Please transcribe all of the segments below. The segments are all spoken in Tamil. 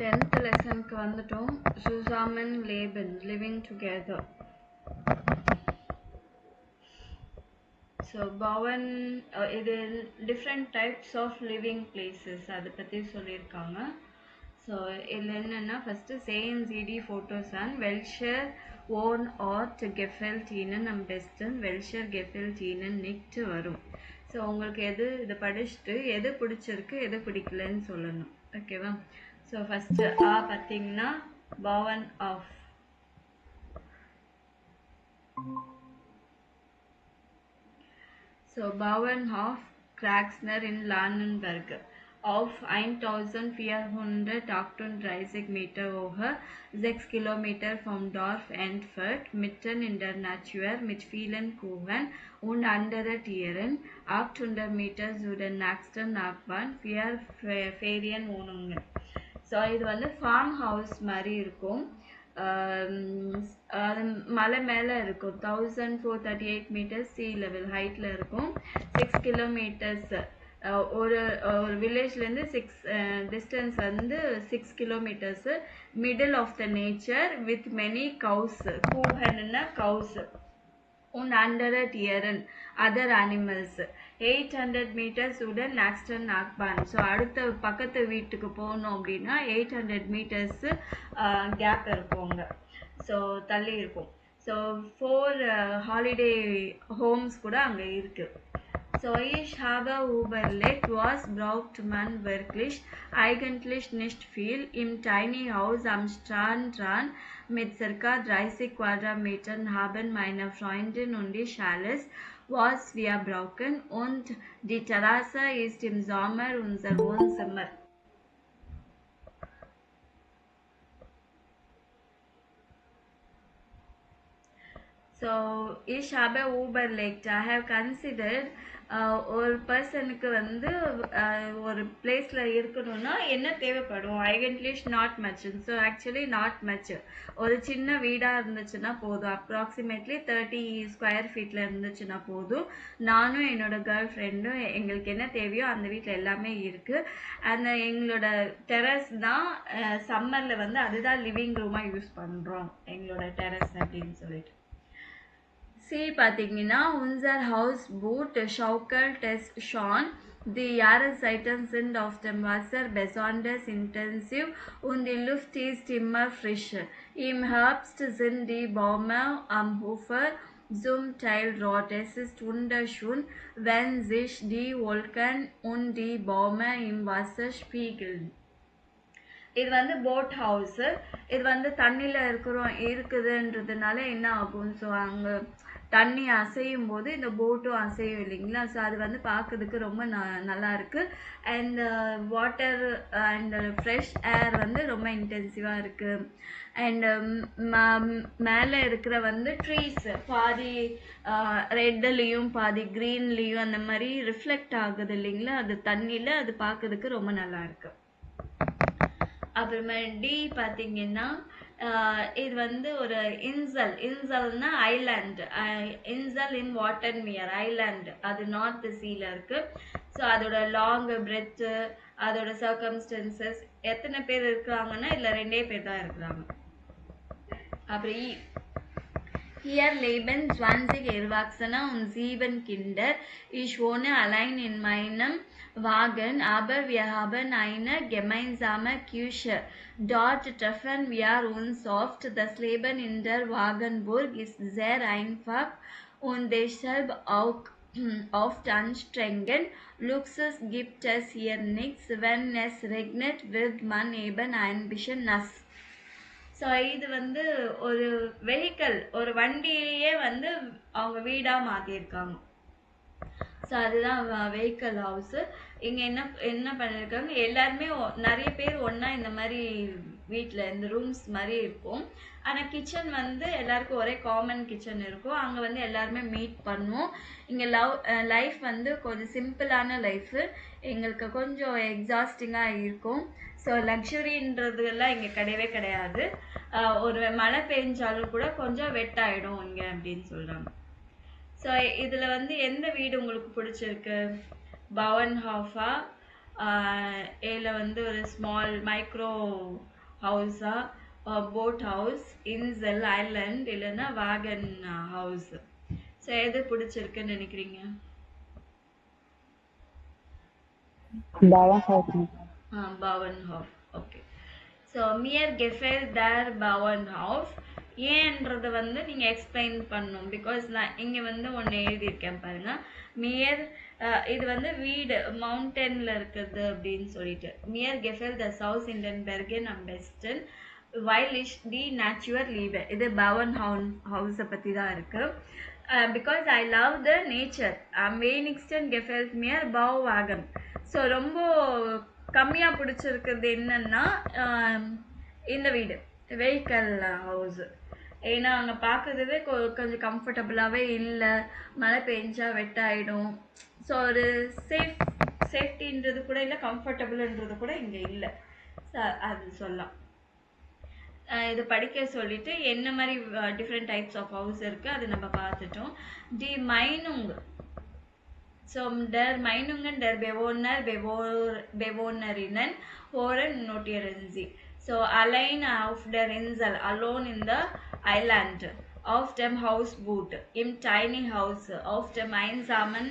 10th லெசனுக்கு வந்துட்டோம். சுசாமன் லேபன் லிவிங் டுகெதர். ஸோ பவன் இது different types of living places அதை பற்றி சொல்லியிருக்காங்க. ஸோ இதில் என்னென்னா ஃபஸ்ட்டு சேஎன்சிடி ஃபோட்டோஸான் வெல்ஷர் ஓன் ஆர்ட் கெஃபெல்டீனன் நம் பெஸ்டன் வெல்ஷர் கெஃபெல்டீனன் நிக்ட்டு வரும். ஸோ உங்களுக்கு இதை படிச்சுட்டு எது பிடிச்சிருக்கு எது பிடிக்கலன்னு சொல்லணும். ஓகேவா? ஸோ ஃபஸ்ட்டு பார்த்தீங்கன்னா பவன் ஆஃப். So Bauernhof Kraxner in Landenberg auf 1438 Meter hohe 6 Kilometer vom Dorf entfernt, mitten in der Natur mit vielen Kuchen und anderen Tieren, 800 Meter zu den nächsten Nachbarn, 4 Ferienwohnungen. So இது வந்து ஃபார்ம் ஹவுஸ் மாதிரி இருக்கும். அது மலை மேலே இருக்கும். 1438 மீட்டர்ஸ் சி லெவல் ஹைட்டில் இருக்கும். 6 கிலோமீட்டர்ஸ் ஒரு வில்லேஜ்லேருந்து 6 டிஸ்டன்ஸ் வந்து 6 kilometres. Middle of the nature with many cows. கூஹன்னா cows. und andere Tieren, other animals. 800 meters உடன் நாக்ஸ்டன் நாக்பான். ஸோ அடுத்த பக்கத்து வீட்டுக்கு போகணும் அப்படின்னா 800 மீட்டர்ஸு கேப் இருக்குங்க. ஸோ தள்ளி இருக்கும். ஸோ 4 ஹாலிடே ஹோம்ஸ் கூட அங்கே இருக்குது. So ich habe überlegt, was braucht man wirklich eigentlich nicht viel im tiny Haus am Strand dran mit ca. 30 Quadratmetern haben meine Freundin und die Chalets, was wir brauchen, und die Terrasse ist im Sommer unser Wohnzimmer. So ich habe überlegt, I have considered ஒரு பர்சனுக்கு வந்து ஒரு பிளேஸில் இருக்கணும்னா என்ன தேவைப்படும்? ஐகன்ட்லிஷ் not much. So actually not much. ஒரு சின்ன வீடாக இருந்துச்சுன்னா போதும். அப்ராக்சிமேட்லி 30 ஸ்கொயர் ஃபீட்டில் இருந்துச்சுன்னா போதும். நானும் என்னோட கேர்ள் ஃப்ரெண்டும் எங்களுக்கு என்ன தேவையோ அந்த வீட்டில் எல்லாமே இருக்குது. அந்த எங்களோட டெரஸ் தான் சம்மரில் வந்து அதுதான் லிவிங் ரூமாக யூஸ் பண்ணுறோம் எங்களோட டெரஸ் அப்படின்னு சொல்லிட்டு. See பார்த்தீங்கன்னா unser Haus boot schaukelt es schon. Die Jahreszeiten sind auf dem Wasser besonders intensiv und die Luft ist immer frisch. Im Herbst sind die Bäume am Ufer zum Teil rot. Es ist wunderschön, wenn sich die Wolken und die Bäume im Wasser spiegeln. இது வந்து போட் ஹவுஸு. இது வந்து தண்ணியில் இருக்குதுன்றதுனால என்ன ஆகும்? ஸோ அங்கே தண்ணி அசையும் போது இந்த போட்டும் அசையும் இல்லைங்களா? ஸோ அது வந்து பார்க்கறதுக்கு ரொம்ப நல்லா இருக்குது. And water and fresh air வந்து ரொம்ப இன்டென்சிவாக இருக்குது. அண்ட் மேலே இருக்கிற வந்து ட்ரீஸ் பாதி ரெட்லேயும் பாதி க்ரீன்லேயும் அந்த மாதிரி ரிஃப்ளெக்ட் ஆகுது இல்லைங்களா? அது தண்ணியில் அது பார்க்கறதுக்கு ரொம்ப நல்லா இருக்குது. அப்புறமா டி பார்த்தீங்கன்னா இது வந்து ஒரு இன்சல்னா ஐலாண்ட். இன்சல் இன் வாட்டர் நியர் ஐலாண்ட். அது நார்த் சீல இருக்கு. ஸோ அதோட லாங் பிரெத்து அதோட சர்க்கம்ஸ்டன்சஸ் எத்தனை பேர் இருக்கிறாங்கன்னா இதில் 2 பேர் தான் இருக்கிறாங்க. அப்புறம் Hier leben 20 Erwachsene und 7 Kinder. Ich wohne allein in meinem Wagen, aber wir haben eine gemeinsame Küche. Dort treffen wir uns oft. Das Leben in der Wagenburg ist sehr einfach und deshalb auch oft anstrengend. Luxus gibt es hier nichts. Wenn es regnet, wird man eben ein bisschen nass. So இது வந்து ஒரு வெஹிக்கல், ஒரு வண்டியிலேயே வந்து அவங்க வீடாக மாற்றிருக்காங்க. ஸோ அதுதான் வெஹிக்கல் ஹவுஸு. இங்கே என்ன பண்ணியிருக்காங்க, எல்லாருமே நிறைய பேர் ஒன்றா இந்த மாதிரி வீட்டில் இந்த ரூம்ஸ் மாதிரி இருக்கும். ஆனால் கிச்சன் வந்து எல்லாருக்கும் ஒரே காமன் கிச்சன் இருக்கும். அங்கே வந்து எல்லாருமே மீட் பண்ணுவோம். இங்கே லைஃப் வந்து கொஞ்சம் சிம்பிளான லைஃபு. எங்களுக்கு கொஞ்சம் எக்ஸாஸ்டிங்காக இருக்கும். ஸோ லக்ஸுரின்றதுலாம் இங்கே கிடையவே கிடையாது. ஒரு மழை பெஞ்சாலும் கூட கொஞ்சம் வெட்டாயிடும் இங்கே அப்படின்னு சொல்கிறாங்க. ஸோ இதில் வந்து எந்த வீடு உங்களுக்கு பிடிச்சிருக்கு? பவன்ஹாஃபா, ஏல வந்து ஒரு ஸ்மால் மைக்ரோ ஹவுஸா, போட் ஹவுஸ், இன்சல் ஐலண்ட் இல்லைன்னா வேகன் ஹவுஸ். ஸோ எது பிடிச்சிருக்குன்னு நினைக்கிறீங்க? Bauernhaufen. Bauernhof. ஓகே. ஸோ மியர் கெஃபெல் தேர் பவன்ஹாஃப் ஏன்றதை வந்து நீங்கள் எக்ஸ்பிளைன் பண்ணணும். பிகாஸ் நான் இங்கே வந்து ஒன்று எழுதியிருக்கேன் பாருங்க. மியர் இது வந்து வீடு மவுண்டனில் இருக்குது அப்படின்னு சொல்லிட்டு. மியர் கெஃபெல் த சவுஸ் இண்டன் பெர்கன் அண்ட் பெஸ்டன் வைல் இஷ் தி நேச்சுவர் லீவ். இது பவன் ஹவுஸை பற்றி தான் இருக்குது. Because I love the nature வெயினிக்ஸ்டன் கெஃபெல்ட் மியர் பவ் வாகன். ஸோ ரொம்ப கம்மியாக பிடிச்சிருக்கிறது என்னன்னா இந்த வீடு வெஹிக்கல் ஹவுஸு. ஏன்னா அங்கே பார்க்குறதுவே கொஞ்சம் கம்ஃபர்டபுளாகவே இல்லை. மழை பெஞ்சா வெட்டாயிடும். ஸோ ஒரு சேஃப்டின்றது கூட இல்லை, கம்ஃபர்டபுள்ன்றது கூட இங்கே இல்லை. அது சொல்லலாம். இது படிக்க சொல்லிட்டு என்ன மாதிரி டிஃப்ரெண்ட் டைப்ஸ் ஆஃப் ஹவுஸ் இருக்குது அது நம்ம பார்த்துட்டோம். தி மைனுங். So der Meinungen der Bewohnerinnen waren Notieren. So allein auf der Insel, alone in the island, auf dem Hausboot, im tiny house, auf dem einsamen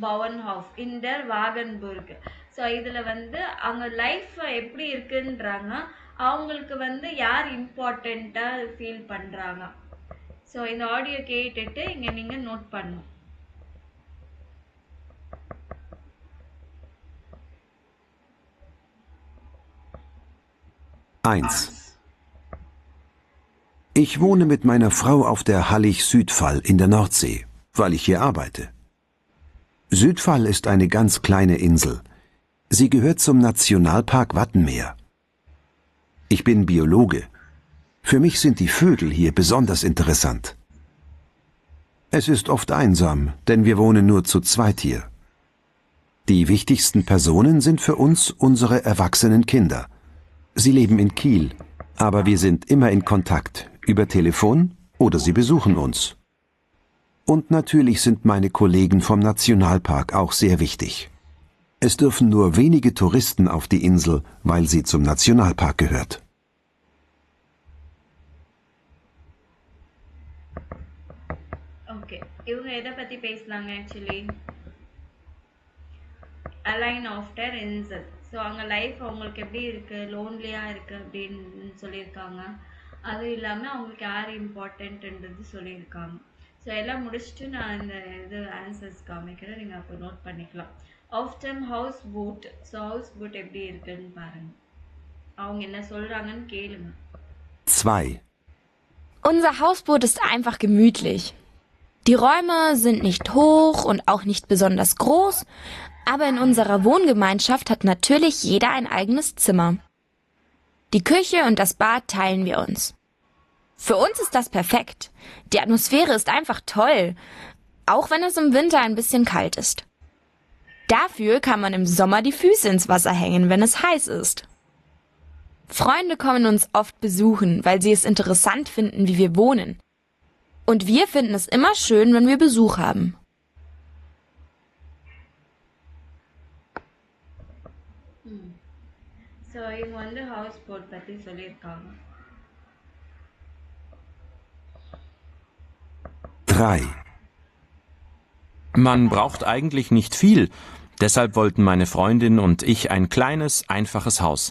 Bauernhof, in der Wagenburg. So இதில் வந்து அவங்க லைஃப் எப்படி இருக்குன்றாங்க, அவங்களுக்கு வந்து யார் இம்பார்ட்டண்ட்டாக ஃபீல் பண்ணுறாங்க. ஸோ இந்த ஆடியோ கேட்டுட்டு இங்கே நீங்கள் நோட் பண்ணணும். Ich wohne mit meiner Frau auf der Hallig-Südfall in der Nordsee, weil ich hier arbeite. Südfall ist eine ganz kleine Insel. Sie gehört zum Nationalpark Wattenmeer. Ich bin Biologe. Für mich sind die Vögel hier besonders interessant. Es ist oft einsam, denn wir wohnen nur zu zweit hier. Die wichtigsten Personen sind für uns unsere erwachsenen Kinder. Sie leben in Kiel, aber wir sind immer in Kontakt, über Telefon oder sie besuchen uns. Und natürlich sind meine Kollegen vom Nationalpark auch sehr wichtig. Es dürfen nur wenige Touristen auf die Insel, weil sie zum Nationalpark gehört. Okay, இவங்க எதை பற்றி பேசுனாங்க ஆக்சுவலி? அலைன் ஆஃப்டர் இன்சல். ஸோ அவங்க லைஃப் அவங்களுக்கு எப்படி இருக்குது, லோன்லியாக இருக்குது அப்படின்னு சொல்லியிருக்காங்க. அதுவும் இல்லாமல் அவங்களுக்கு யார் இம்பார்ட்டன்ட்ன்றது சொல்லியிருக்காங்க. ஸோ எல்லாம் முடிச்சுட்டு நான் இந்த இது ஆன்சர்ஸ் காமிக்கிறேன், நீங்கள் அப்போ நோட் பண்ணிக்கலாம். Often house boat. So how's boat எப்படி இருக்குன்னு பாருங்கள், அவங்க என்ன சொல்கிறாங்கன்னு கேளுங்க. 2. Unser Hausboot ist einfach gemütlich. Die Räume sind nicht hoch und auch nicht besonders groß, aber in unserer Wohngemeinschaft hat natürlich jeder ein eigenes Zimmer. Die Küche und das Bad teilen wir uns. Für uns ist das perfekt. Die Atmosphäre ist einfach toll, auch wenn es im Winter ein bisschen kalt ist. Dafür kann man im Sommer die Füße ins Wasser hängen, wenn es heiß ist. Freunde kommen uns oft besuchen, weil sie es interessant finden, wie wir wohnen. Und wir finden es immer schön, wenn wir Besuch haben. So இவங்க வந்து ஹவுஸ் போட் பற்றி சொல்லியிருக்காங்க. 3. Man braucht eigentlich nicht viel. Deshalb wollten meine Freundin und ich ein kleines, einfaches Haus.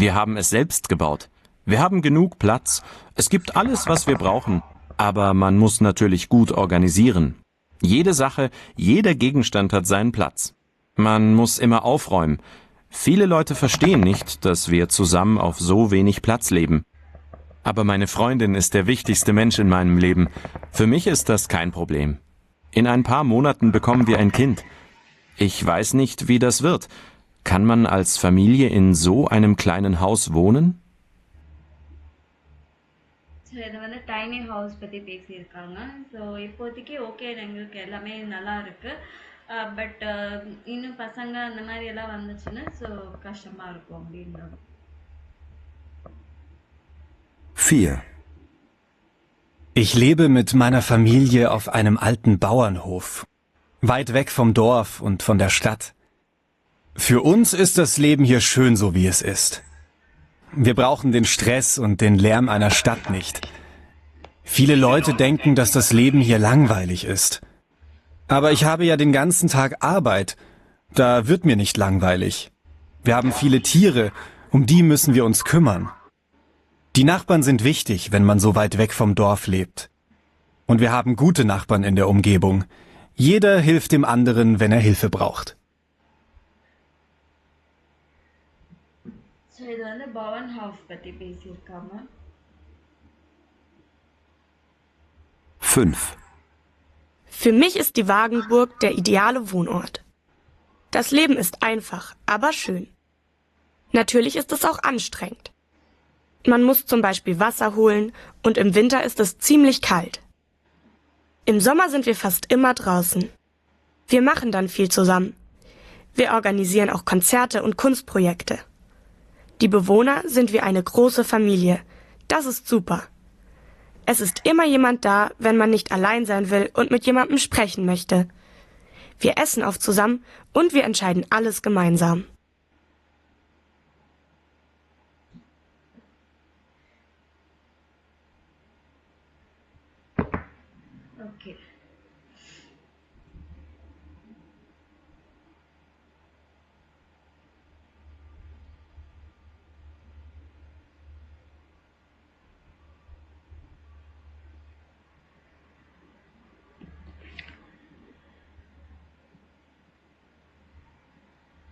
Wir haben es selbst gebaut. Wir haben genug Platz. Es gibt alles, was wir brauchen. Aber man muss natürlich gut organisieren. Jede Sache, jeder Gegenstand hat seinen Platz. Man muss immer aufräumen. Viele Leute verstehen nicht, dass wir zusammen auf so wenig Platz leben. Aber meine Freundin ist der wichtigste Mensch in meinem Leben. Für mich ist das kein Problem. In ein paar Monaten bekommen wir ein Kind. Ich weiß nicht, wie das wird. Kann man als Familie in so einem kleinen Haus wohnen? So இதை வந்து டைனி ஹவுஸ் பற்றி பேசியிருக்காங்க. ஸோ இப்போதைக்கு ஓகே, எங்களுக்கு எல்லாமே நல்லா இருக்குது. பட் இன்னும் பசங்க அந்த மாதிரி எல்லாம் வந்துச்சுன்னா ஸோ கஷ்டமாக இருக்கும் அப்படின்றாங்க. 4. Ich lebe mit meiner Familie auf einem alten Bauernhof, weit weg vom Dorf und von der Stadt. Für uns ist das Leben hier schön, so wie es ist. Wir brauchen den Stress und den Lärm einer Stadt nicht. Viele Leute denken, dass das Leben hier langweilig ist. Aber ich habe ja den ganzen Tag Arbeit. Da wird mir nicht langweilig. Wir haben viele Tiere, um die müssen wir uns kümmern. Die Nachbarn sind wichtig, wenn man so weit weg vom Dorf lebt. Und wir haben gute Nachbarn in der Umgebung. Jeder hilft dem anderen, wenn er Hilfe braucht. So இது வந்து பவன் ஹவுஸ் பற்றி பேசியிருக்காங்க. 5. Für mich ist die Wagenburg der ideale Wohnort. Das Leben ist einfach, aber schön. Natürlich ist es auch anstrengend. Man muss zum Beispiel Wasser holen und im Winter ist es ziemlich kalt. Im Sommer sind wir fast immer draußen. Wir machen dann viel zusammen. Wir organisieren auch Konzerte und Kunstprojekte. Die Bewohner sind wie eine große Familie. Das ist super. Es ist immer jemand da, wenn man nicht allein sein will und mit jemandem sprechen möchte. Wir essen oft zusammen und wir entscheiden alles gemeinsam. Okay.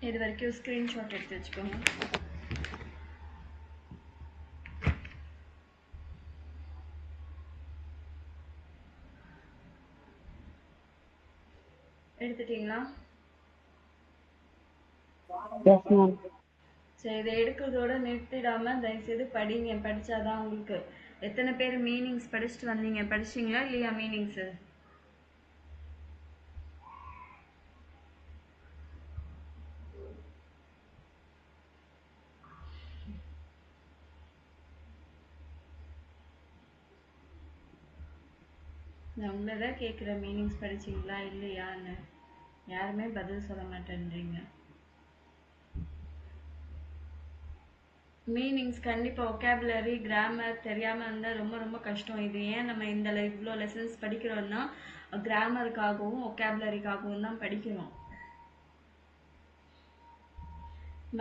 இது வரைக்கும் ஸ்க்ரீன்ஷாட் எடுத்து வச்சுக்கோங்க. எடுத்துட்டீங்களா? சரி, இதை எடுக்கிறதோட நிறுத்திடாம தயவுசெய்து படிங்க. படிச்சாதான் உங்களுக்கு எத்தனை பேர் மீனிங்ஸ் படிச்சுட்டு வந்தீங்க? படிச்சிங்களா இல்லையா மீனிங்ஸு? நான் உங்களை தான் கேட்குறேன், மீனிங்ஸ் படிச்சிங்களா இல்லையான்னு. யாருமே பதில் சொல்ல மாட்டேன்றீங்க. மீனிங்ஸ் கண்டிப்பாக ஒகேபுலரி கிராமர் தெரியாமல் இருந்தால் ரொம்ப ரொம்ப கஷ்டம். இது ஏன் நம்ம இந்த இவ்வளோ லெசன்ஸ் படிக்கிறோன்னா கிராமருக்காகவும் ஒகேபுலரிக்காகவும் தான் படிக்கிறோம்.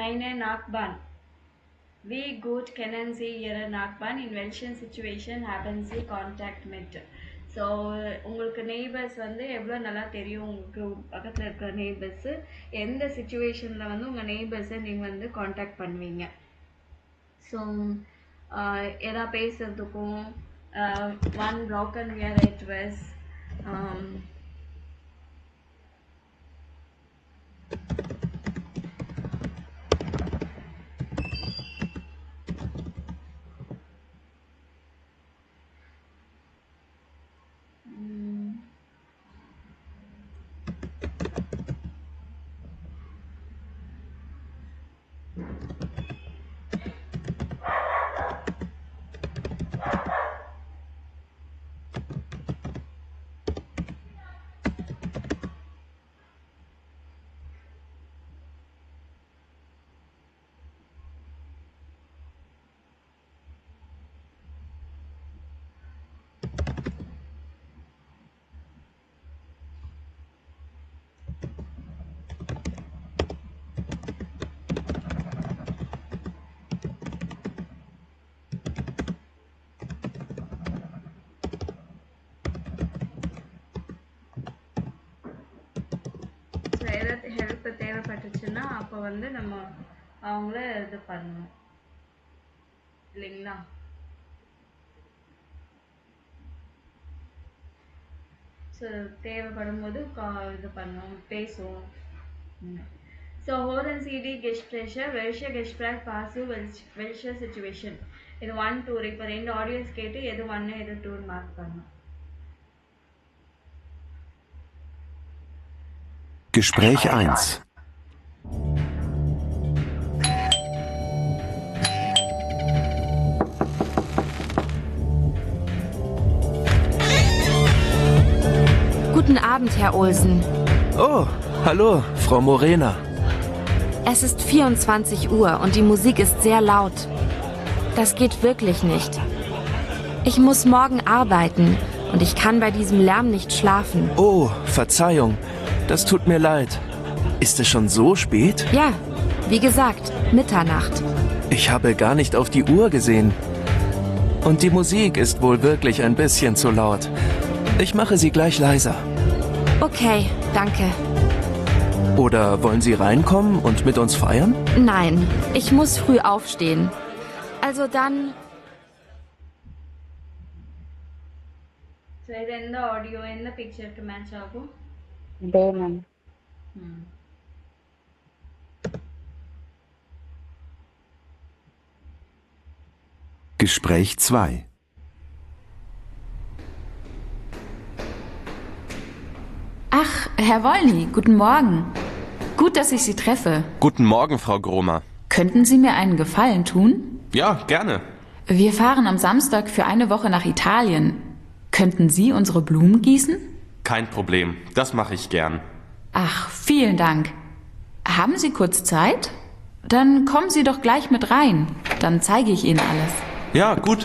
Maine நாக்பான் we gut kennen Sie Ihre Nachbarn in welchen situation haben Sie Kontakt mit? So உங்களுக்கு நெய்பர்ஸ் வந்து எவ்வளோ நல்லா தெரியும், உங்களுக்கு பக்கத்தில் இருக்கிற நெய்பர்ஸு எந்த சுச்சுவேஷனில் வந்து உங்கள் நெய்பர்ஸை நீங்கள் வந்து காண்டாக்ட் பண்ணுவீங்க. ஸோ எதா பேசுகிறதுக்கும் one broken where it was ஏதாவது ஹெல்ப் தேவைப்பட்டுச்சுன்னா அப்போ வந்து நம்ம அவங்கள இது பண்ணணும் இல்லைங்களா. ஸோ தேவைப்படும் போது இது பண்ணுவோம், பேசுவோம். So horen Sie die Gespräche, welche Gespräch passiv, welche situation? இது 1 2 இப்போ 2 ஆடியோஸ் கேட்டு எது 1 எது 2 மார்க் பண்ணணும். Gespräch 1. Guten Abend, Herr Olsen. Oh, hallo, Frau Morena. Es ist 24 Uhr und die Musik ist sehr laut. Das geht wirklich nicht. Ich muss morgen arbeiten und ich kann bei diesem Lärm nicht schlafen. Oh, Verzeihung. Das tut mir leid. Ist es schon so spät? Ja, wie gesagt, Mitternacht. Ich habe gar nicht auf die Uhr gesehen. Und die Musik ist wohl wirklich ein bisschen zu laut. Ich mache sie gleich leiser. Okay, danke. Oder wollen Sie reinkommen und mit uns feiern? Nein, ich muss früh aufstehen. Also dann... so இது எந்த ஆடியோ எந்த பிக்சருக்கு மேட்ச் ஆகும்? டேமன். Gespräch 2. Ach, Herr Wolny, guten Morgen. Gut, dass ich Sie treffe. Guten Morgen, Frau Gromer. Könnten Sie mir einen Gefallen tun? Ja, gerne. Wir fahren am Samstag für eine Woche nach Italien. Könnten Sie unsere Blumen gießen? Kein Problem, das mache ich gern. Ach, vielen Dank. Haben Sie kurz Zeit? Dann kommen Sie doch gleich mit rein. Dann zeige ich Ihnen alles. Ja, gut.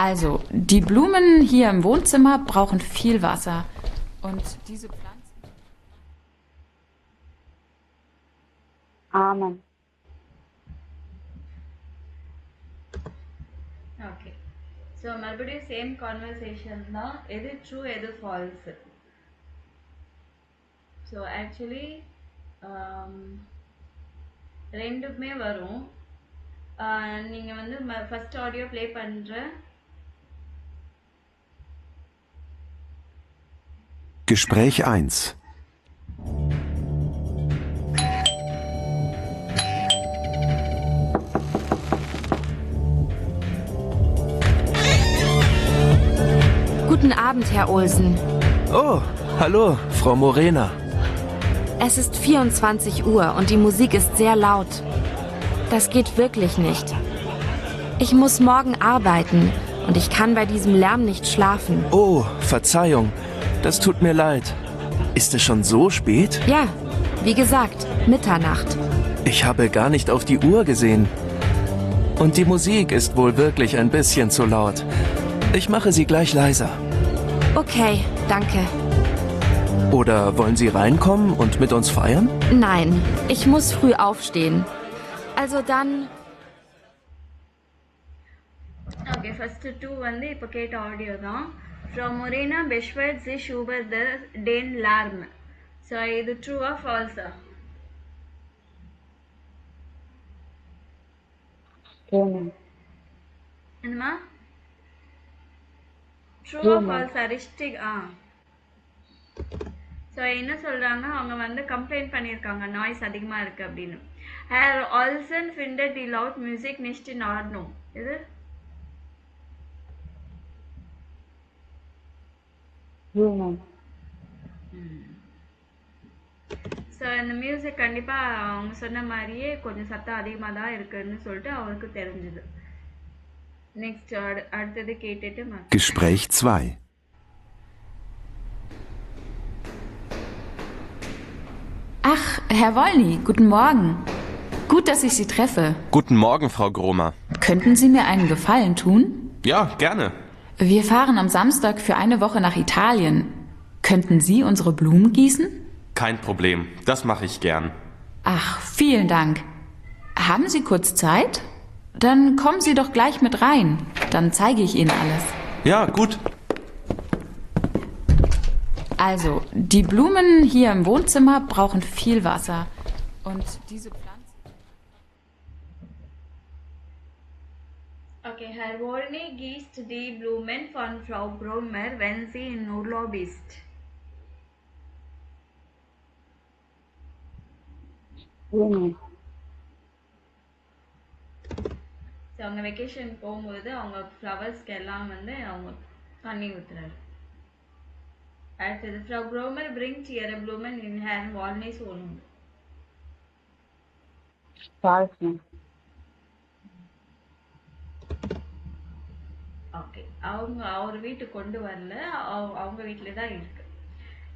Also, die Blumen hier im Wohnzimmer brauchen viel Wasser. Und diese Pflanzen... ஆமாம். ஓகே ஸோ மறுபடியும் சேம் கான்வர்சேஷன் தான். எது ட்ரூ எது ஃபால்ஸு. ஸோ ஆக்சுவலி ரெண்டுமே வரும். நீங்கள் வந்து ஃபஸ்ட் ஆடியோ ப்ளே பண்ணுற. Gespräch 1. Guten Abend, Herr Olsen. Oh, hallo, Frau Morena. Es ist 24 Uhr und die Musik ist sehr laut. Das geht wirklich nicht. Ich muss morgen arbeiten und ich kann bei diesem Lärm nicht schlafen. Oh, Verzeihung. Das tut mir leid. Ist es schon so spät? Ja, wie gesagt, Mitternacht. Ich habe gar nicht auf die Uhr gesehen. Und die Musik ist wohl wirklich ein bisschen zu laut. Ich mache sie gleich leiser. Okay, danke. Oder wollen Sie reinkommen und mit uns feiern? Nein, ich muss früh aufstehen. Also dann... okay first two வந்து இப்போ கேட்ட ஆடியோ தான். ஃப்ரம் மொரேனா பெஷ்வர்ட் சிஷ் ஊபர் த டேன் லார்ம். ஸோ இது ட்ரூவா ஃபால்ஸா? டேமன். என்னம்மா? ட்ரூவா ஃபால்ஸா? ரிஸ்டிக் ஸோ என்ன சொல்கிறாங்க, அவங்க வந்து கம்ப்ளைண்ட் பண்ணியிருக்காங்க நாய்ஸ் அதிகமாக இருக்குது அப்படின்னு. ஹேர் ஆல்சன் ஃபிண்டட் தி லவுட் மியூசிக் நெக்ஸ்ட் இன் ஆர்னோ. இது டேமன். ஸோ இந்த மியூசிக் கண்டிப்பாக அவங்க சொன்ன மாதிரியே கொஞ்சம் சத்தம் அதிகமாக தான் இருக்குன்னு சொல்லிட்டு அவருக்கு தெரிஞ்சுது. நெக்ஸ்ட் அடுத்தது கேட்டுட்டு Gespräch 2. Ach, Herr Wolny, guten Morgen. Gut, dass ich Sie treffe. Guten Morgen, Frau Gromer. Könnten Sie mir einen Gefallen tun? Ja, gerne. Wir fahren am Samstag für eine Woche nach Italien. Könnten Sie unsere Blumen gießen? Kein Problem, das mache ich gern. Ach, vielen Dank. Haben Sie kurz Zeit? Dann kommen Sie doch gleich mit rein. Dann zeige ich Ihnen alles. Ja, gut. Also, die Blumen hier im Wohnzimmer brauchen viel Wasser. Und diese Pflanzen... Okay, Herr Wolny gießt die Blumen von Frau Gromer, wenn sie in Urlaub ist. டேமன். ஸோ அவங்க வெக்கேஷன் போகும்போது அவங்க ஃப்ளவர்ஸ்க்கு எல்லாம் வந்து அவங்க தண்ணி ஊற்றுறாரு. அடுத்தது Frau Gromer bringt ihre Blumen in Herrn Wolnys Wohnung. False. Okay, அவங்க அவர் வீட்டுக்கு கொண்டு வரல, அவங்க வீட்டில் தான் இருக்கு.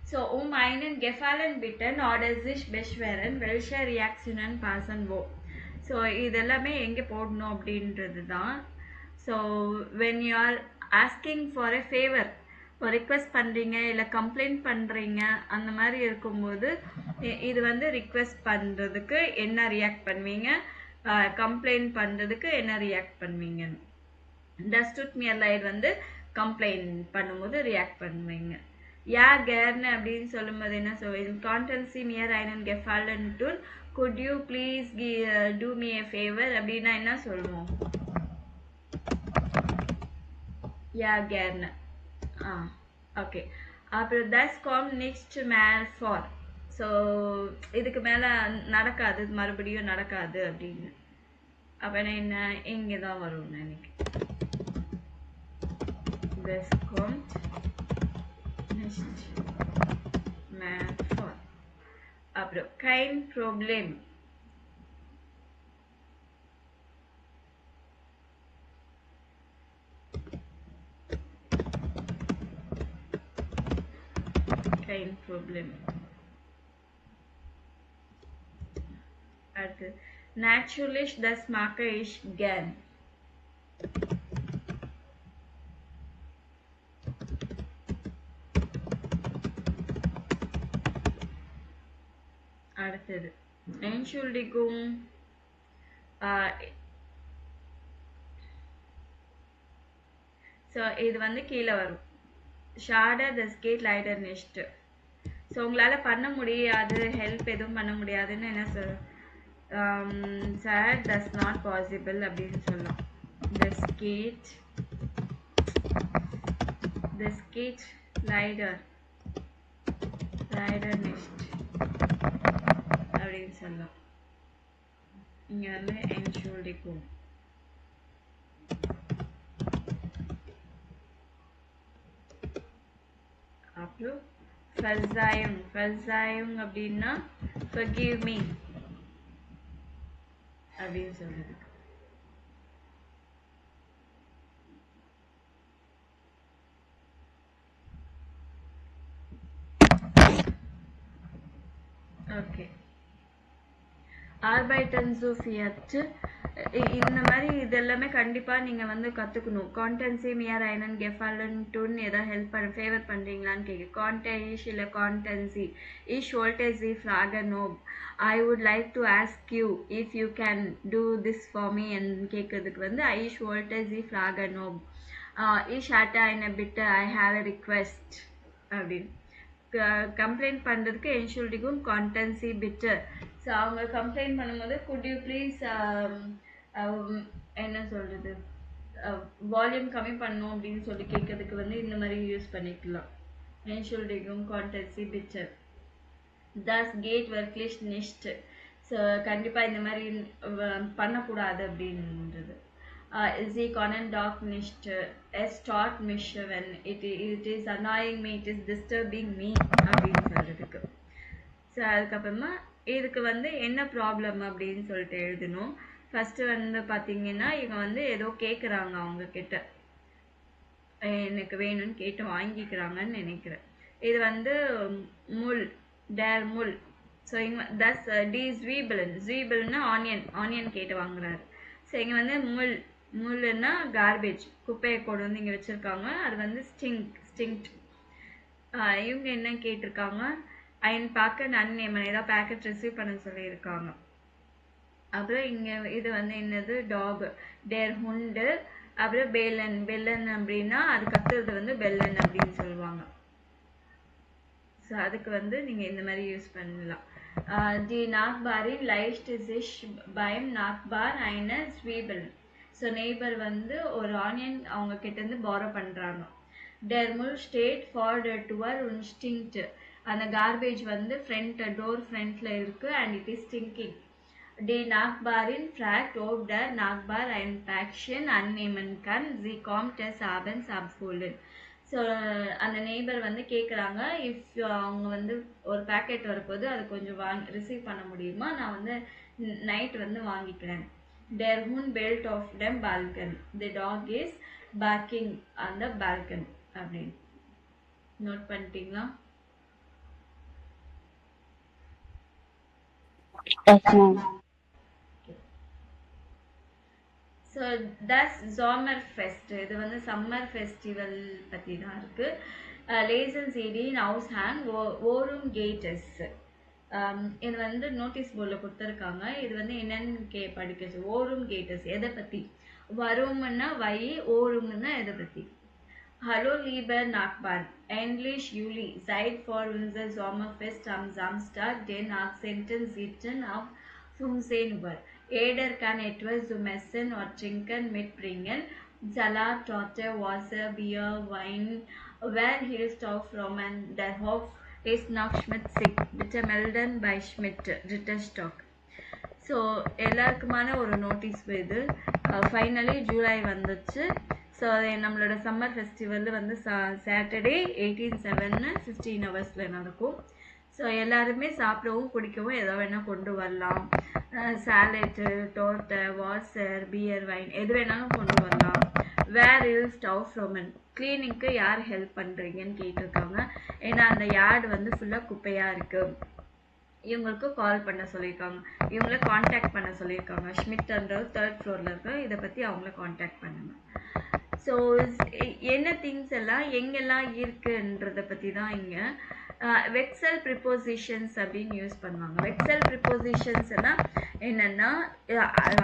So, einen gefallen bitten oder sich beschweren, welche Reaktionen passen wo. So இதெல்லாமே எங்கே போடணும் அப்படின்றது தான். So when you are asking for a favour, ஒரு ரிக்வெஸ்ட் பண்ணுறீங்க இல்லை கம்ப்ளைண்ட் பண்ணுறீங்க, அந்த மாதிரி இருக்கும்போது இது வந்து ரிக்வெஸ்ட் பண்ணுறதுக்கு என்ன ரியாக்ட் பண்ணுவீங்க, கம்ப்ளைண்ட் பண்ணுறதுக்கு என்ன ரியாக்ட் பண்ணுவீங்க. Das tut mir leid வந்து கம்ப்ளைண்ட் பண்ணும்போது ரியாக்ட் பண்ணுவீங்க. யா கேர்னு அப்படின்னு சொல்லும்போது என்ன சொல்லுவீங்க, கான்டென்சி மியர் ஐனன் கெஃபாலன் டூன் could you please do me a favor அப்படின்னா என்ன சொல்லுவோம். யா கேர்னு. ஓகே. அப்புறம் thus come next man for. So இதுக்கு மேலே நடக்காது, மறுபடியும் நடக்காது அப்படின்னு. அப்போ என்ன இங்கே தான் வரும் நினைக்கிறேன். This kommt nicht mehr vor. அப்புறம் kein Problem. Kein Problem. அடுத்து natürlich, das mag ich gern. அடுத்தது Entschuldigung. ஸோ இது வந்து கீழே வரும். Schade, das geht leider nicht. So உங்களால் பண்ண முடியாது, ஹெல்ப் எதுவும் பண்ண முடியாதுன்னு என்ன சொல், சார் that's not possible அப்படின்னு சொல்லலாம். Das geht leider nicht அப்படின்னு சொல்லலாம். இங்கே வந்து Entschuldigung. அப்புறம் Verzeihung அப்படின்னா forgive me அப்படின்னு சொல்றது. ஓகே. Arbeiten so viel. இந்த மாதிரி இதெல்லாமே கண்டிப்பாக நீங்கள் வந்து கற்றுக்கணும். கான்டென்சி மியர் ஐனன் கெஃபாலன் டூன்னு எதாவது ஹெல்ப் பண்ண ஃபேவர் பண்ணுறீங்களான்னு கேட்கு. கான்டென்ஸ் இல்லை கான்டென்சி. Ich wollte Sie fragen ob I would like to ask you if you can do this for me and கேட்கறதுக்கு வந்து Ich wollte Sie fragen ob ich hatte eine Bitte, I have a request அப்படின்னு. கம்ப்ளைண்ட் பண்ணுறதுக்கு Entschuldigung, கான்டென்சி பிட்டு. ஸோ அவங்க கம்ப்ளைண்ட் பண்ணும்போது could you please என்ன சொல்கிறது, வால்யூம் கம்மி பண்ணணும் அப்படின்னு சொல்லி கேட்கறதுக்கு வந்து இந்த மாதிரி யூஸ் பண்ணிக்கலாம். Entschuldigung, கான்டென்சி பிட்டு. Das geht wirklich nicht. So கண்டிப்பாக இந்த மாதிரி பண்ணக்கூடாது அப்படின்றது. Sie können doch nicht. Es stört mich when it is annoying me, it is disturbing me அப்படின்னு சொல்றதுக்கு. ஸோ அதுக்கப்புறமா இதுக்கு வந்து என்ன ப்ராப்ளம் அப்படின்னு சொல்லிட்டு எழுதணும். ஃபஸ்ட்டு வந்து பார்த்தீங்கன்னா இவங்க வந்து ஏதோ கேட்குறாங்க, அவங்க கிட்ட எனக்கு வேணும்னு கேட்டு வாங்கிக்கிறாங்கன்னு நினைக்கிறேன். இது வந்து முள், டேர் முள். ஸோ இங்கே தஸ் டி ஜீபிள்னா ஆனியன் கேட்டு வாங்குறாரு. ஸோ இங்கே வந்து முள்ளுன்னா கார்பேஜ், குப்பையை கொண்டு வந்து இங்கே வச்சுருக்காங்க. அது வந்து ஸ்டிங்க்ட். இவங்க என்ன கேட்டிருக்காங்க, அயன் பாக்கெட் அன்னேமன், ஏதாவது பேக்கெட் ரிசீவ் பண்ண சொல்லியிருக்காங்க. அப்புறம் இங்கே இது வந்து என்னது, டாக், டேர் ஹுண்டு. அப்புறம் பெல்லன் அப்படின்னா அது கத்துறது வந்து பெல்லன் அப்படின்னு சொல்லுவாங்க. ஸோ அதுக்கு வந்து நீங்கள் இந்த மாதிரி யூஸ் பண்ணலாம். தி நாக்பாரின் லைஸ்ட் சிஷ் பயம் நாக்பார் ஐன ஸ்வீபல். ஸோ நெய்பர் வந்து ஒரு ஆனியன் அவங்க கிட்டேருந்து பாரோ பண்ணுறாங்க. டெர்முல் ஸ்டேட் ஃபார்டர் டுவர் உன்ஸ்டிங்க்ட். அந்த கார்பேஜ் வந்து டோர் ஃப்ரண்ட்டில் இருக்குது அண்ட் இட் இஸ் ஸ்டிங்கிங். டி நாக்பாரின் ஃப்ராக்ட் ஓப் டர் நாக்பார் அண்ட் பேக்ஷன் அன்னேமன் கன் ஜி காம்டஸ் ஆபன்ஸ் அப்ஃபோலன். ஸோ அந்த நெய்பர் வந்து கேட்குறாங்க, இஃப் அவங்க வந்து ஒரு பேக்கெட் வரப்போது அது கொஞ்சம் ரிசீவ் பண்ண முடியுமா, நான் வந்து நைட் வந்து வாங்கிக்கிறேன். டேர் ஹூன் பெல்ட் ஆஃப் டெம் பால்கன், the dog is barking on the balcony அப்படின்னு நோட் பண்ணிட்டீங்களா? Yes, ma'am. ஸோ தஸ் ஜாமர் ஃபெஸ்ட் இது வந்து சம்மர் ஃபெஸ்டிவல் பற்றி தான் இருக்குது. லேசன் சிடி ஹவுஸ் ஹேங் ஓரும் கேட்டஸ். இது வந்து நோட்டீஸ் போர்டில் கொடுத்துருக்காங்க. இது வந்து என்னன்னு படிக்கிறது. ஓரும் கேட்டஸ் எதை பற்றி? வரும்னா வை, ஓரும்னா எதை பற்றி? Hallo lieber Nachbarn, endlich Juli, Zeit für unser Sommerfest am Samstag, den 18.07. auf 15 Uhr. Jeder kann etwas zum Essen und Trinken mitbringen. Salat, Torte, Wasser, Bier, Wein. Wer hilft auf Roman? Der Hof ist nach Schmidt sick. Bitte melden bei Schmidt, Ritterstock. So எல்லாருக்குமான ஒரு நோட்டீஸ் இது. ஃபைனலி ஜூலை வந்துச்சு. ஸோ நம்மளோட சம்மர் ஃபெஸ்டிவல் வந்து சாட்டர்டே 18/7 15 ஹவர்ஸில் நடக்கும். ஸோ எல்லாருமே சாப்பிடவும் குடிக்கவும் எதோ வேணால் கொண்டு வரலாம். சாலட்டு, டோர்ட்டை, வாசர், பியர், வைன் எது வேணாலும் கொண்டு வரலாம். வேர் இல் ஸ்டவ் ஃப்ரோமன், க்ளீனிங்க்கு யார் ஹெல்ப் பண்ணுறீங்கன்னு கேட்டிருக்காங்க. ஏன்னா அந்த யார்டு வந்து ஃபுல்லாக குப்பையாக இருக்குது. இவங்களுக்கு கால் பண்ண சொல்லியிருக்காங்க. இவங்கள காண்டாக்ட் பண்ண சொல்லியிருக்காங்க. ஷ்மிட்ன்ற 3rd ஃப்ளோரில் இருக்க. இதை பற்றி அவங்கள காண்டாக்ட் பண்ணுங்க. ஸோ என்ன திங்ஸ் எல்லாம் எங்கெல்லாம் இருக்குன்றதை பற்றி தான் இங்கே வெக்சல் ப்ரிப்போசிஷன்ஸ் அப்படின்னு யூஸ் பண்ணுவாங்க. வெக்சல் ப்ரிப்போசிஷன்ஸ் எல்லாம் என்னென்னா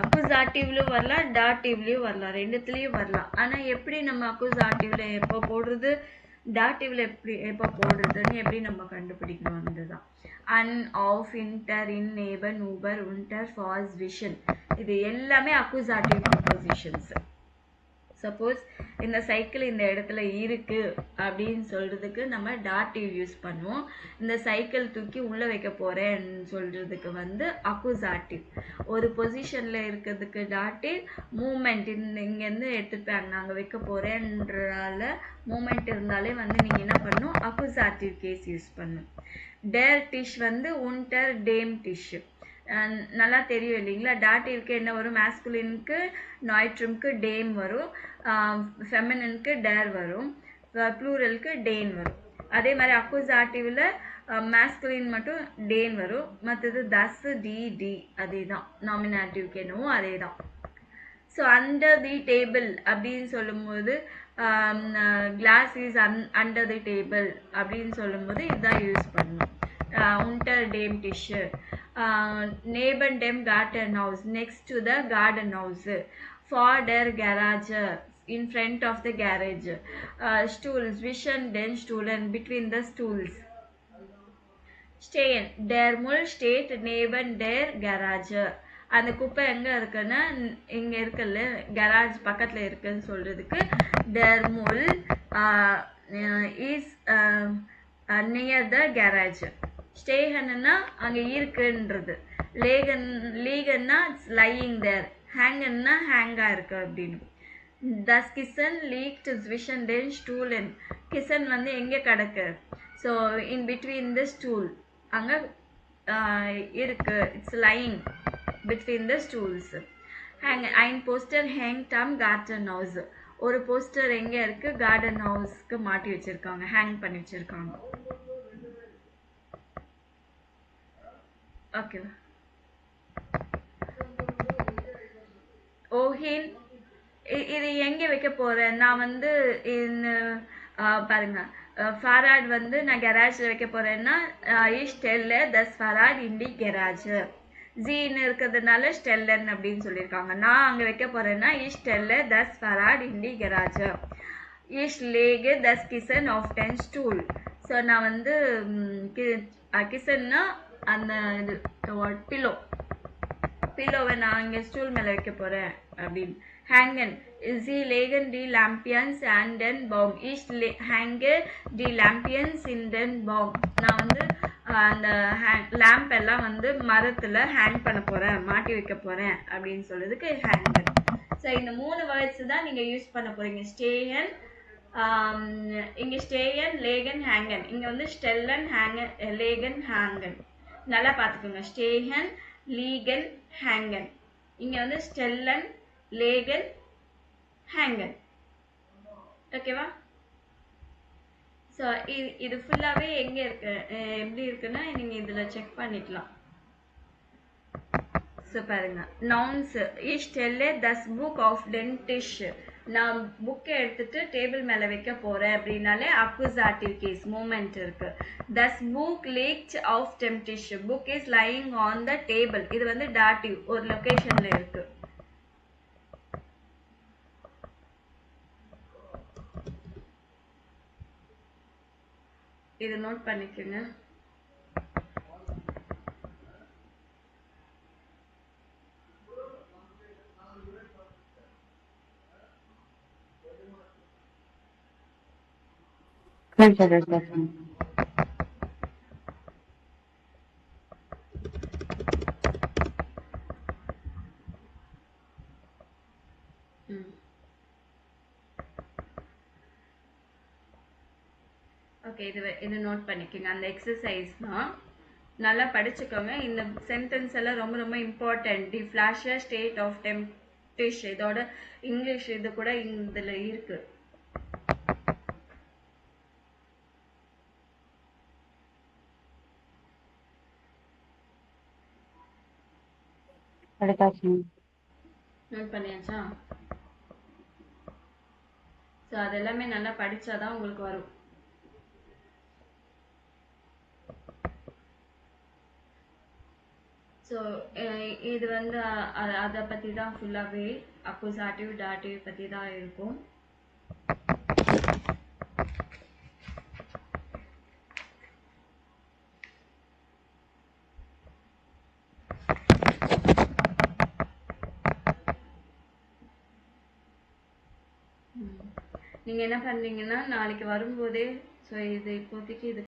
அக்குசாட்டிவ்லையும் வரலாம், டாட்டிவ்லையும் வரலாம், ரெண்டுத்துலேயும் வரலாம். ஆனால் எப்படி நம்ம அக்குசாட்டிவில் எப்போ போடுறது, டாட்டிவில் எப்போ போடுறதுன்னு எப்படி நம்ம கண்டுபிடிக்கணும் அதுதான். அன், ஆஃப், இன்டர், இன், நேபர், நூபர், உன்டர், ஃபாஸ், விஷன் இது எல்லாமே அக்குசாட்டிவ் ப்ரிப்போசிஷன்ஸ். சப்போஸ் இந்த சைக்கிள் இந்த இடத்துல இருக்கு அப்படின்னு சொல்றதுக்கு நம்ம டாட்டிவ் யூஸ் பண்ணுவோம். இந்த சைக்கிள் தூக்கி உள்ள வைக்க போறேன்னு சொல்றதுக்கு வந்து அக்குசாட்டிவ். ஒரு பொசிஷன்ல இருக்கிறதுக்கு டாட்டிவ். மூமெண்ட் இங்கேருந்து எடுத்துட்டு போய் நாங்கள் வைக்க போறேன்றால மூமெண்ட் இருந்தாலே வந்து நீங்க என்ன பண்ணணும், அக்குசாட்டிவ் கேஸ் யூஸ் பண்ணணும். டேர் டிஷ் வந்து உன்டர் டேம் டிஷ். நல்லா தெரியும் இல்லைங்களா? டாட்டிவ்க்கு என்ன வரும்? மேஸ்குலினுக்கு நாய்ட்ரம்க்கு டேம் வரும், ஃபெமினினுக்கு டேர் வரும், ப்ளூரலுக்கு டேன் வரும். அதே மாதிரி அக்குசாட்டிவில் மேஸ்குலின் மட்டும் டேன் வரும், மற்றது தஸ், டி, டி அதே தான். நாமினாட்டிவ்க்கு என்னவோ அதே தான். ஸோ அண்டர் தி டேபிள் அப்படின்னு சொல்லும்போது glass is under the table அப்படின்னு சொல்லும்போது இதுதான் யூஸ் பண்ணணும். உன்டர் டேம் டிஷ்ஷு. Neighbor dem garden house, next to the garden house. For their garage, in front of the garage. Stools, vision den stoolen, between the stools. Stehen, der Müll steht neben der garage. அந்த குப்பை எங்கே இருக்குன்னா இங்கே இருக்குல்ல, கராஜ் பக்கத்தில் இருக்குன்னு சொல்கிறதுக்கு der Müll is near the garage. ஸ்டேஹன்னா அங்கே இருக்குன்றது. லீகன்னா லையிங் தேர். ஹேங்கன்னா ஹேங்காக இருக்கு அப்படின்னு. தஸ் கிசன் லீக்ட் ஸ்விஷன் டென் ஸ்டூலன். கிசன் வந்து எங்கே கிடக்கு? So in between the stool அங்கே இருக்கு. It's lying between the stools. ஹேங் ஐன் போஸ்டர் ஹேங் டம் கார்டன் ஹவுஸ். ஒரு போஸ்டர் எங்கே இருக்குது? கார்டன் ஹவுஸ்க்கு மாட்டி வச்சுருக்காங்க, ஹேங் பண்ணி வச்சுருக்காங்க. ஓகே. ஓஹின் இது எங்கே வைக்க போகிறேன்? நான் வந்து பாருங்க, ஃபாராட் வந்து நான் கராஜில் வைக்க போகிறேன்னா ஸ்டெல்லர் தஸ் ஃபாராட் இண்டி கராஜ். ஜீன்னு இருக்கிறதுனால ஸ்டெல்லன் அப்படின்னு சொல்லியிருக்காங்க. நான் அங்கே வைக்க போகிறேன்னா ஸ்டெல்லர் தஸ் ஃபாராட் இண்டி கராஜ். லேகு தஸ் கிசன் ஆஃப் 10 ஸ்டூல். ஸோ நான் வந்து கிசன்னா அந்த இது பில்லோவை நான் இங்கே ஸ்டூல் மேலே வைக்க போகிறேன் அப்படின்னு. ஹேங்கன் சி லேகன் டி லாம்பியன்ஸ் அண்ட் டென் பாம். ஈஸ்ட் ஹேங்கர் டி லாம்பியன்ஸ் இன் டென் பாம். நான் வந்து அந்த லேம்ப் எல்லாம் வந்து மரத்தில் ஹேங் பண்ண போகிறேன், மாட்டி வைக்க போகிறேன் அப்படின்னு சொல்கிறதுக்கு ஹேங்கன். ஸோ இந்த 3 வேர்ட்ஸ் தான் நீங்கள் யூஸ் பண்ண போகிறீங்க. ஸ்டேயன், இங்கே ஸ்டேயன், லேகன், ஹேங்கன். இங்கே வந்து ஸ்டெல்லன், ஹேங்கன், லேகன், ஹேங்கன். நல்லா பார்த்துக்கோங்க. ஸ்டேஹன், லீகன், ஹேங்கன். இங்கே வந்து ஸ்டெல்லன், லேகன், ஹேங்கன். ஓகேவா? ஸோ இது ஃபுல்லாகவே எங்கே இருக்கு, எப்படி இருக்குன்னா நீங்கள் இதில் செக் பண்ணிக்கலாம். ஸோ பாருங்க நவுன்ஸ் ஈச் டெல்லே தஸ் புக் ஆஃப் டென்டிஷ் நான் புக்கை எடுத்துட்டு டேபிள் மேலே வைக்க போகிறேன் அப்படின்னாலே அக்குசாட்டிவ் கேஸ் மூமெண்ட் இருக்கு தஸ் புக் லீக்ட் ஆஃப் டெம்டிஷ் book is lying on the table இது வந்து டாட்டிவ் ஒரு லொக்கேஷன்ல இருக்கு இது நோட் பண்ணிக்கோங்க Consider lesson. ஓகே இது நோட் பண்ணிக்கோங்க அந்த எக்ஸசைஸ் தான் நல்லா படிச்சுக்கோங்க இந்த சென்டென்ஸ் எல்லாம் ரொம்ப ரொம்ப இம்பார்ட்டன்ட் தி ஃபிளாஷர் ஸ்டேட் ஆஃப் டெம்டிஷ் இதோட இங்கிலீஷ் இது கூட இதில் இருக்கு நோட் பண்ணியாச்சா ஸோ அதெல்லாமே நல்லா படிச்சாதான் உங்களுக்கு வரும் ஸோ இது வந்து அதை பற்றி தான் ஃபுல்லாகவே அக்குசாட்டிவ் டாட்டிவ் பற்றி தான் இருக்கும் நீங்கள் என்ன பண்ணுறீங்கன்னா நாளைக்கு வரும்போதே ஸோ இது இப்போதைக்கு இது